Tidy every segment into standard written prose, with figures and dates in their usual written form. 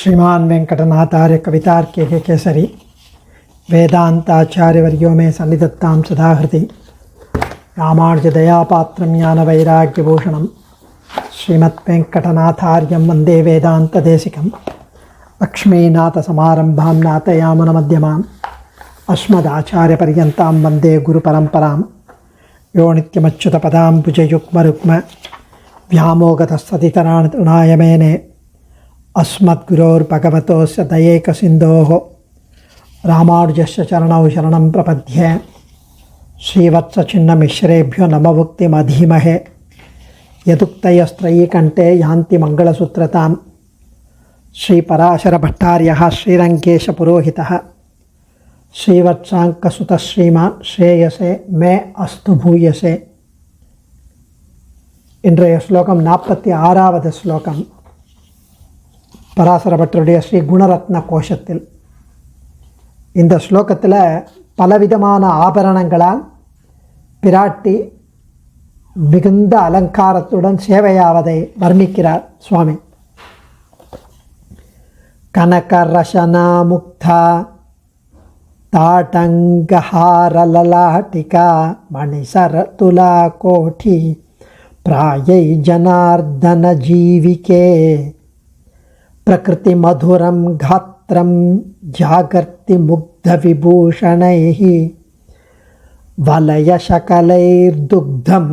श्रीमान वेंकटनाथार्य कवितार्के केसरी वेदांताचार्यवर्यो मे सन्निधत्तां सदाहृति रामानुजदयापात्रं ज्ञानवैराग्यभूषणं श्रीमद्वेंकटनाथार्यं वन्दे वेदान्तदेशिकं लक्ष्मीनाथसमारम्भां नाथयामुनमध्यमाम् अस्मदाचार्यपर्यन्तां वन्दे गुरुपरम्परां यो नित्यमच्युतपदाम्बुजयुग्मरुक्म व्यामोगतस्ततितराणि तृणाय मेने अस्मद्गुरोर्भगवतोस्य दयैकसिन्धोः रामानुजस्य चरणौ शरणं प्रपद्ये श्रीवत्सचिन्नमिश्रेभ्यो नमभुक्तिमधीमहे यदुक्तयस्त्रयीकण्ठे यान्ति मङ्गलसूत्रतां श्रीपराशरभट्टार्यः श्रीरङ्गेशपुरोहितः श्रीवत्साङ्कसुतः श्रीमान् श्रेयसे मे अस्तु भूयसे. இன்றைய ஸ்லோகம் 46வது ஸ்லோகம். பராசரபட்டருடைய ஸ்ரீ குணரத்ன கோஷத்தில். இந்த ஸ்லோகத்தில் பலவிதமான ஆபரணங்களால் பிராட்டி மிகுந்த அலங்காரத்துடன் சேவையாவதை வர்ணிக்கிறார் சுவாமி. கனகரசனா முக்தா தாடங்கஹாரலலாட்டிகா மணிசர துலா கோட்டி प्रायै जनार्दन जीविके प्रकृति मधुरं गात्रं जागर्ति मुग्ध विभूषणैः वलयशकलैर्दुग्धं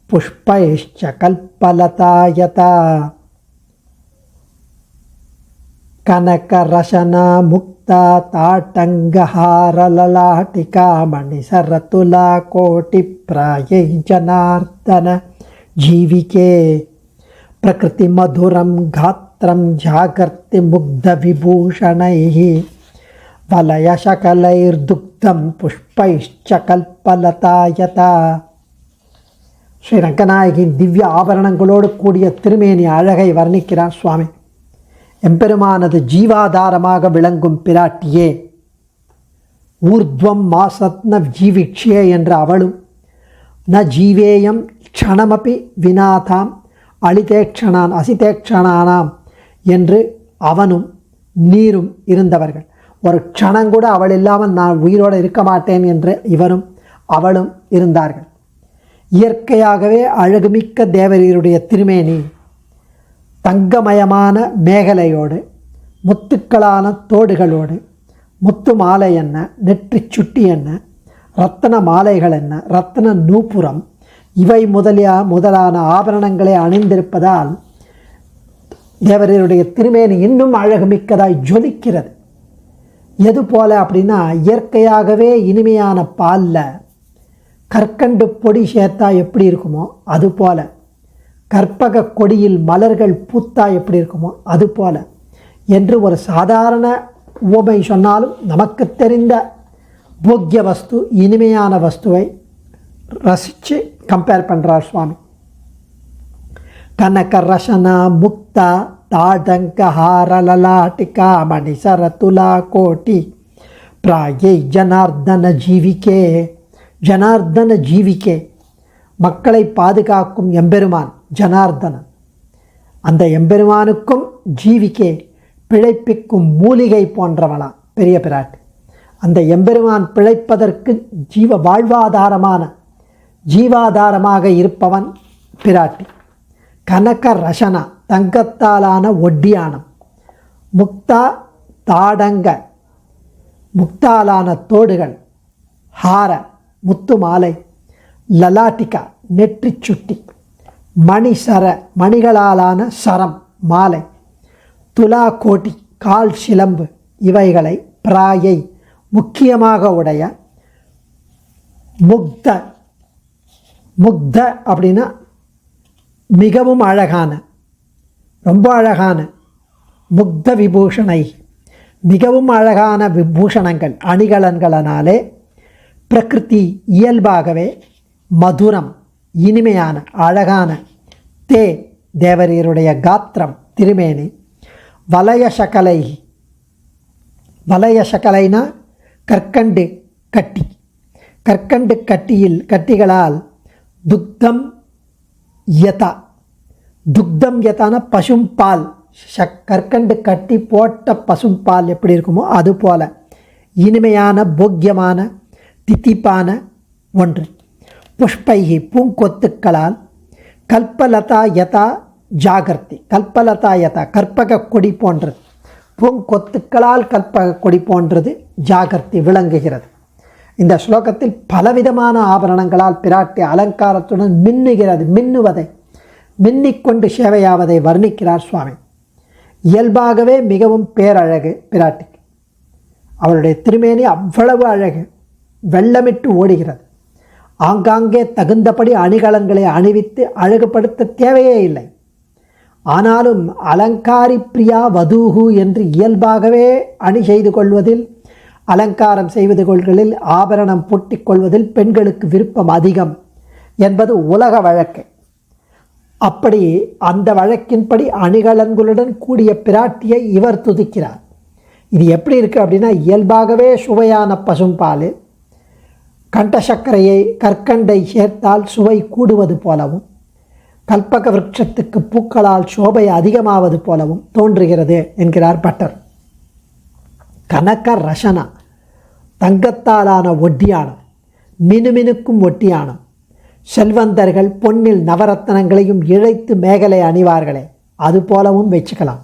पुष्पैश्च कल्पलतायता कनकरशना मुक्ता ताटङ्गहारललाटिका मणिसरतुला कोटिप्रायै जनार्दन जीविके प्रकृति मधुरं गात्रं जागर्ति मुग्ध विभूषणैः वलयशकलैर्दुग्धं पुष्पैश्च कल्पलतायता. ஸ்ரீ ரங்கநாயகியின் திவ்ய ஆபரணங்களோடு கூடிய திருமேனி அழகை வர்ணிக்கிறார் சுவாமி. எம்பெருமானது ஜீவாதாரமாக விளங்கும் பிராட்டியே, ஊர்த்வம் மாசத்ன ஜீவிக்ஷே என்ற அவளும், ந ஜீவேயம் க்ஷணமபி வினாதாம் அளிதேக்ஷணான் அசிதேக்ஷணானாம் என்று அவனும் நீரும் இருந்தவர்கள். ஒரு க்ஷணங்கூட அவள் இல்லாமல் நான் உயிரோடு இருக்க மாட்டேன் என்று இவரும் அவளும் இருந்தார்கள். இயற்கையாகவே அழகுமிக்க தேவரீருடைய திருமேனி தங்கமயமான மேகலையோடு முத்துக்களான தோடுகளோடு முத்து மாலை என்ன, நெற்றி சுட்டி என்ன, ரத்தன மாலைகள் என்ன, ரத்தன நூபுரம் இவை முதலான ஆபரணங்களை அணிந்திருப்பதால் தேவரீருடைய திருமேனி இன்னும் அழகுமிக்கதாய் ஜொலிக்கிறது. எது போல அப்படின்னா, இயற்கையாகவே இனிமையான பாலில் கற்கண்டு பொடி சேர்த்தா எப்படி இருக்குமோ அதுபோல, கற்பக கொடியில் மலர்கள் பூத்தா எப்படி இருக்குமோ அதுபோல என்று ஒரு சாதாரண உவமை சொன்னாலும் நமக்கு தெரிந்த போக்கிய வஸ்து, இனிமையான வஸ்துவை ரசித்து கம்பேர் பண்ணுறார் சுவாமி. கனக ரசனா முக்தா தாடங்கஹாரலலாட்டிகா மணிசரதுலா கோட்டி பிராயை ஜனார்தன ஜீவிகே. ஜனார்தன ஜீவிகே, மக்களை பாதுகாக்கும் எம்பெருமான் ஜனார்தனன். அந்த எம்பெருமானுக்கும் ஜீவிகே, பிழைப்பிக்கும் மூலிகை போன்றவனா பெரிய பிராட்டி. அந்த எம்பெருமான் பிழைப்பதற்கு ஜீவாதாரமாக இருப்பவன் பிராட்டி. கனக ரசனா, தங்கத்தாலான ஒட்டியானம். முக்தா தாடங்க, முக்தாலான தோடுகள். ஹார, முத்து மாலை. லலாட்டிகா, நெற்றி சுட்டி. மணிசர, மணிகளாலான சரம் மாலை. துலா கோட்டி, கால் சிலம்பு. இவைகளை பிராயை, முக்கியமாக உடைய. முக்த, முக்த அப்படின்னா மிகவும் அழகான, ரொம்ப அழகான. முக்த விபூஷணை, மிகவும் அழகான விபூஷணங்கள் அணிகலன்களினாலே. பிரகிருதி, இயல்பாகவே. மதுரம், இனிமையான அழகான. தே, தேவரீருடைய காத்திரம் திருமேனி. வலயசகலை, வலயசகலைனா கற்கண்டு கட்டி. கற்கண்டு கட்டிகளால் துக்தம் யதா, துக்தம் யதான பசும் பால் கற்கண்டு கட்டி போட்ட பசும்பால் எப்படி இருக்குமோ அதுபோல் இனிமையான போக்கியமான தித்திப்பான ஒன்று. புஷ்பைகி பூங்கொத்துக்களால் கல்பலதா யதா ஜாகர்த்தி, கல்பலதா யதா கற்பக கொடி போன்றது, பூங்கொத்துக்களால் கற்பக கொடி போன்றது ஜாகர்த்தி விளங்குகிறது. இந்த ஸ்லோகத்தில் பலவிதமான ஆபரணங்களால் பிராட்டி அலங்காரத்துடன் மின்னுவதை மின்னிக்கொண்டு சேவையாவதை வர்ணிக்கிறார் சுவாமி. இயல்பாகவே மிகவும் பேரழகு பிராட்டிக்கு. அவருடைய திருமேனி அவ்வளவு அழகு, வெள்ளமிட்டு ஓடுகிறது. ஆங்காங்கே தகுந்தபடி அணிகலன்களை அணிவித்து அழகுபடுத்த தேவையே இல்லை. ஆனாலும் அலங்காரி பிரியா வதூஹு என்று இயல்பாகவே அணி செய்து கொள்வதில், அலங்காரம் செய்வது கொள்களில், ஆபரணம் பூட்டிக் கொள்வதில் பெண்களுக்கு விருப்பம் அதிகம் என்பது உலக வழக்கு. அப்படி அந்த வழக்கின்படி அணிகலன்களுடன் கூடிய பிராட்டியை இவர் துதிக்கிறார். இது எப்படி இருக்குது அப்படின்னா, இயல்பாகவே சுவையான பசும்பால் கண்ட சர்க்கரையை கற்கண்டை சேர்த்தால் சுவை கூடுவது போலவும், கல்பக விருட்சத்துக்கு பூக்களால் சோபை அதிகமாவது போலவும் தோன்றுகிறது என்கிறார் பட்டர். கனக ரசனா தங்கத்தாலான ஒட்டியானம், மினுமினுக்கும் ஒட்டியானம். செல்வந்தர்கள் பொன்னில் நவரத்தனங்களையும் இழைத்து மேகலை அணிவார்களே, அது போலவும் வச்சுக்கலாம்.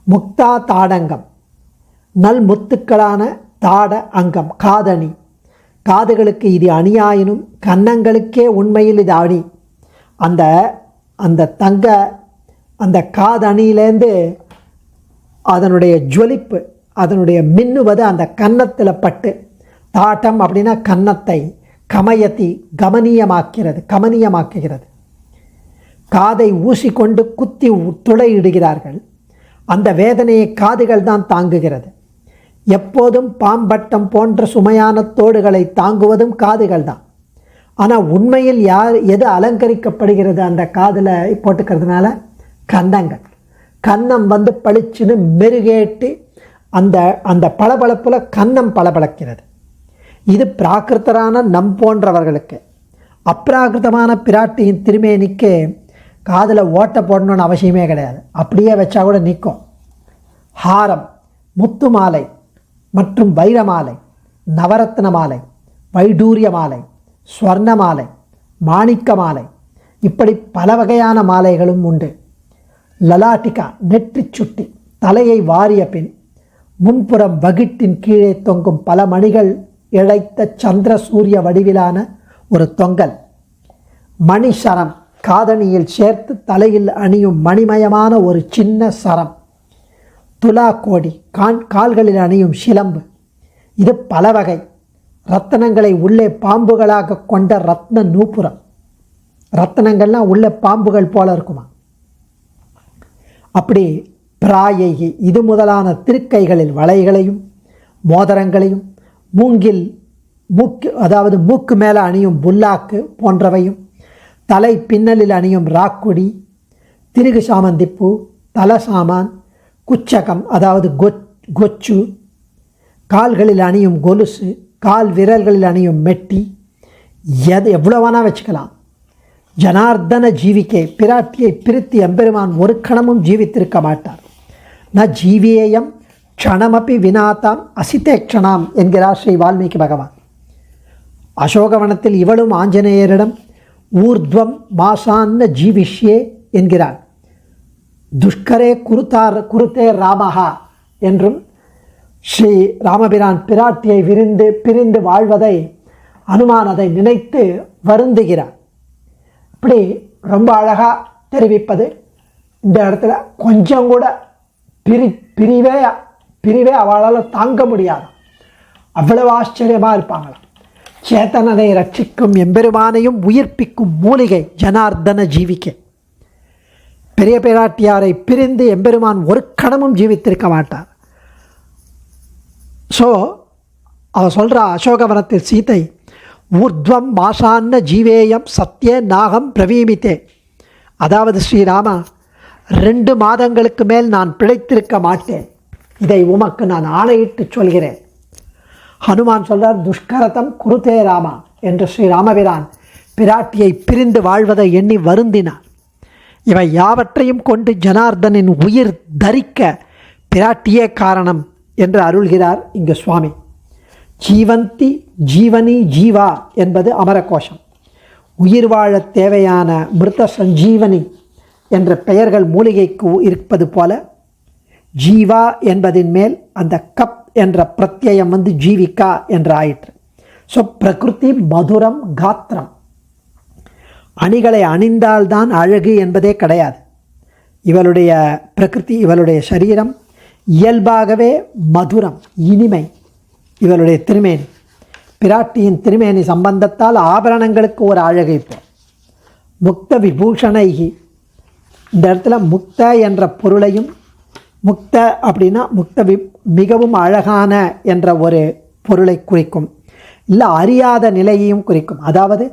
முக்தா தாடங்கம், நல் முத்துக்களான தாட அங்கம், காதணி. காதுகளுக்கு இது அணியாயினும் கன்னங்களுக்கே உண்மையில் இது அணி. அந்த அந்த தங்க அந்த காதணியிலேருந்து அதனுடைய ஜொலிப்பு, அதனுடைய மின்னுவது அந்த கன்னத்தில் பட்டு. தாட்டம் அப்படின்னா கன்னத்தை, கமயத்தி கமனியமாக்குகிறது. காதை ஊசிக்கொண்டு குத்தி துளையிடுகிறார்கள். அந்த வேதனையை காதுகள் தான் தாங்குகிறது. எப்போதும் பாம்பட்டம் போன்ற சுமையான தோடுகளை தாங்குவதும் காதுகள் தான். ஆனால் உண்மையில் எது அலங்கரிக்கப்படுகிறது அந்த காதில் போட்டுக்கிறதுனால? கன்னங்கள். கன்னம் பளிச்சுன்னு மெருகேட்டு அந்த அந்த பளபளப்பில் கன்னம் பளபளக்கிறது. இது பிராகிருத்தரான நம் போன்றவர்களுக்கு. அப்ராகிருத்தமான பிராட்டியின் திருமேனிக்கு காதில் ஓட்டை போடணுன்னு அவசியமே கிடையாது. அப்படியே வச்சா கூட நிற்கும். ஹாரம், முத்து மாலை மற்றும் வைர மாலை, நவரத்ன மாலை, வைடூரிய மாலை, ஸ்வர்ண மாலை, மாணிக்க மாலை, இப்படி பல வகையான மாலைகளும் உண்டு. லலாட்டிகா நெற்றி சுட்டி, தலையை வாரிய பின் முன்புறம் வகிட்டின் கீழே தொங்கும் பல மணிகள் இழைத்த சந்திர சூரிய வடிவிலான ஒரு தொங்கல். மணி சரம், காதணியில் சேர்த்து தலையில் அணியும் மணிமயமான ஒரு சின்ன சரம். துலா கோடி, கால்களில் அணியும் சிலம்பு. இது பல வகை. ரத்தனங்களை உள்ளே பாம்புகளாக கொண்ட ரத்ன நூப்புரம். ரத்தனங்கள்லாம் உள்ளே பாம்புகள் போல இருக்குமா. அப்படி பிராயகி, இது முதலான திருக்கைகளில் வளைகளையும் மோதிரங்களையும், மூக்கு மேலே அணியும் புல்லாக்கு போன்றவையும், தலை பின்னலில் அணியும் ராக்குடி, திருகு சாமந்திப்பூ, தலசாமான், குச்சகம் கொச்சு, கால்களில் அணியும் கொலுசு, கால் விரல்களில் அணியும் மெட்டி, எவ்வளவானா வச்சுக்கலாம். ஜனார்தன ஜீவிக்கை, பிராட்டியை பிரித்து எம்பெருமான் ஒரு கணமும் ஜீவித்திருக்க மாட்டார். ந ஜீவியேயம் க்ஷணமபி வினாத்தாம் அசிதேக்ஷணாம் என்கிறார் ஸ்ரீ வால்மீகி பகவான். அசோகவனத்தில் இவளும் ஆஞ்சநேயரிடம் ஊர்த்வம் மாசான்ன ஜீவிஷ்யே என்கிறார். துஷ்கரே குருத்தே ராமஹா என்றும் ஸ்ரீ ராமபிரான் பிராட்டியை பிரிந்து வாழ்வதை அனுமான் அதை நினைத்து வருந்துகிறார். இப்படி ரொம்ப அழகாக தெரிவிப்பது. இந்த இடத்துல கொஞ்சம் கூட பிரிவே அவளால் தாங்க முடியாது. அவ்வளவு ஆச்சரியமாக இருப்பாங்களாம். சேத்தனனை ரட்சிக்கும் எம்பெருமானையும் உயிர்ப்பிக்கும் மூலிகை ஜனார்தன ஜீவிக்கை. பெரிய பிராட்டியாரை பிரிந்து எம்பெருமான் ஒரு கணமும் ஜீவித்திருக்க மாட்டார். ஸோ அவள் சொல்கிறா, அசோகவனத்தில் சீதை ஊர்த்வம் மாசான்ன ஜீவேயம் சத்திய நாகம் பிரவீமித்தே. அதாவது ஸ்ரீராமா, 2 மாதங்களுக்கு மேல் நான் பிழைத்திருக்க மாட்டேன். இதை உமக்கு நான் ஆணையிட்டு சொல்கிறேன். ஹனுமான் சொல்றார், துஷ்கரதம் குருதே ராமா என்று ஸ்ரீராமபிரான் பிராட்டியை பிரிந்து வாழ்வதை எண்ணி வருந்தினார். இவை யாவற்றையும் கொண்டு ஜனார்தனின் உயிர் தரிக்க பிராட்டியே காரணம் என்று அருள்கிறார் இங்கு சுவாமி. ஜீவந்தி ஜீவனி ஜீவா என்பது அமரகோஷம். உயிர் வாழ தேவையான மிருத சஞ்சீவனி என்ற பெயர்கள் மூலிகைக்கு இருப்பது போல ஜீவா என்பதின் மேல் அந்த கப் என்ற பிரத்யயம் ஜீவிகா என்று ஆயிற்று. ஸோ பிரகிருதி மதுரம் காத்திரம். அணிகளை அணிந்தால்தான் அழகு என்பதே கிடையாது. இவளுடைய பிரகிருதி, இவளுடைய சரீரம் இயல்பாகவே மதுரம், இனிமை. இவளுடைய திருமேனி, பிராட்டியின் திருமேனி சம்பந்தத்தால் ஆபரணங்களுக்கு ஒரு அழகை இப்போ. முக்த விபூஷணைகி, இந்த இடத்துல முக்த என்ற பொருளையும், முக்த அப்படின்னா மிகவும் அழகான என்ற ஒரு பொருளை குறிக்கும், இல்லை அறியாத நிலையையும் குறிக்கும். அதாவது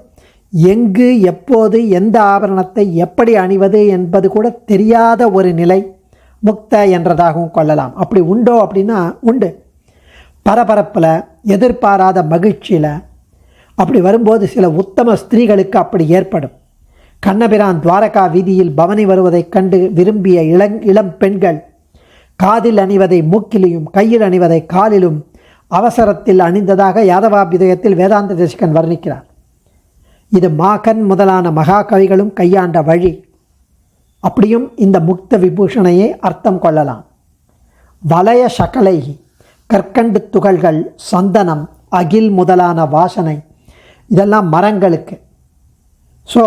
எங்கு எப்போது எந்த ஆபரணத்தை எப்படி அணிவது என்பது கூட தெரியாத ஒரு நிலை முக்த என்றதாகவும் கொள்ளலாம். அப்படி உண்டோ அப்படின்னா உண்டு. பரபரப்பில், எதிர்பாராத மகிழ்ச்சியில் அப்படி வரும்போது சில உத்தம ஸ்திரீகளுக்கு அப்படி ஏற்படும். கண்ணபிரான் துவாரகா வீதியில் பவனி வருவதைக் கண்டு விரும்பிய இளம் பெண்கள் காதில் அணிவதை மூக்கிலையும் கையில் அணிவதை காலிலும் அவசரத்தில் அணிந்ததாக யாதவாபிதயத்தில் வேதாந்த தேசிகன் வர்ணிக்கிறார். இது மாகன் முதலான மகாகவிகளும் கையாண்ட வழி. அப்படியும் இந்த முக்த விபூஷணையை அர்த்தம் கொள்ளலாம். வலய சகலை, கற்கண்டு துகள்கள், சந்தனம், அகில் முதலான வாசனை, இதெல்லாம் மரங்களுக்கு. ஸோ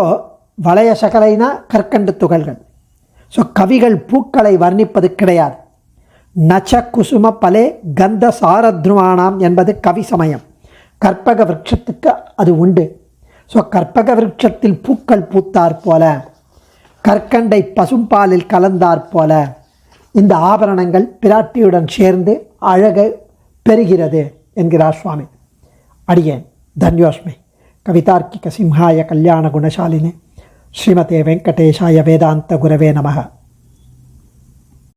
வலய சகலைனா கற்கண்டு துகள்கள். ஸோ கவிகள் பூக்களை வர்ணிப்பது கிடையாது. நச்ச குசும பலே கந்த சாரத்ருவானாம் என்பது கவி சமயம். கற்பக விருட்சத்துக்கு அது உண்டு. ஸோ கற்பக விருட்சத்தில் பூக்கள் பூத்தாற் போல, கற்கண்டை பசும்பாலில் கலந்தாற் போல இந்த ஆபரணங்கள் பிராட்டியுடன் சேர்ந்து அழகு பெறுகிறது என்கிறார் சுவாமி. அடியேன் தன்யோஸ்மி. கவிதார்க்கிக சிம்ஹாய கல்யாண குணசாலினே ஸ்ரீமதே வெங்கடேஷாய வேதாந்த குரவே நமக.